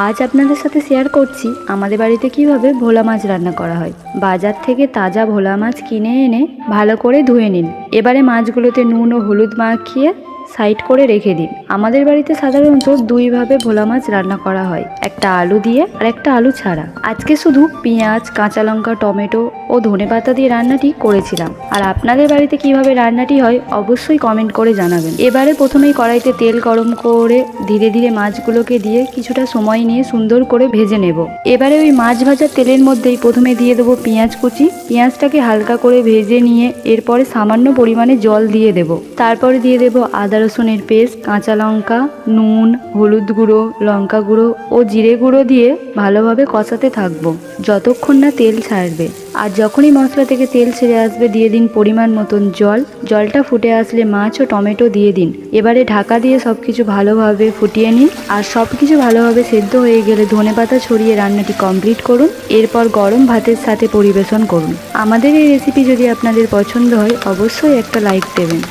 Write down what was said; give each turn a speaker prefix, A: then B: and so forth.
A: আজ আপনাদের সাথে শেয়ার করছি আমাদের বাড়িতে কিভাবে ভোলা মাছ রান্না করা হয়। বাজার থেকে তাজা ভোলা মাছ কিনে এনে ভালো করে ধুয়ে নিন। এবারে মাছগুলোতে নুন ও হলুদ মাখিয়ে সাইড করে রেখে দিন। আমাদের বাড়িতে সাধারণত দুইভাবে ভোলা মাছ রান্না করা হয়, একটা আলু দিয়ে আর একটা আলু ছাড়া। আজকে শুধু পেঁয়াজ, কাঁচা লঙ্কা, টমেটো ও ধনেপাতা দিয়ে রান্নাটি করেছিলাম। আর আপনাদের বাড়িতে কিভাবে রান্নাটি হয় অবশ্যই কমেন্ট করে জানাবেন। এবারে প্রথমেই কড়াইতে তেল গরম করে ধীরে ধীরে মাছগুলোকে দিয়ে কিছুটা সময় নিয়ে সুন্দর করে ভেজে নেব। এবারে ওই মাছ ভাজার তেলের মধ্যেই প্রথমে দিয়ে দেবো পেঁয়াজ কুচি। পেঁয়াজটাকে হালকা করে ভেজে নিয়ে এরপরে সামান্য পরিমাণে জল দিয়ে দেব। তারপরে দিয়ে দেবো আদা রসুনের পেস্ট, কাঁচা লঙ্কা, নুন, হলুদ গুঁড়ো, লঙ্কা গুঁড়ো ও জিরে গুঁড়ো দিয়ে ভালোভাবে কষাতে থাকবো যতক্ষণ না তেল ছাড়বে। আর যখনই মশলা থেকে তেল ছেড়ে আসবে দিয়ে দিন পরিমাণ মতন জল। জলটা ফুটে আসলে মাছ ও টমেটো দিয়ে দিন। এবারে ঢাকা দিয়ে সবকিছু ভালোভাবে ফুটিয়ে নিন। আর সবকিছু ভালোভাবে সেদ্ধ হয়ে গেলে ধনেপাতা ছড়িয়ে রান্নাটি কমপ্লিট করুন। এরপর গরম ভাতের সাথে পরিবেশন করুন। আমাদের এই রেসিপি যদি আপনাদের পছন্দ হয় অবশ্যই একটা লাইক দেবেন।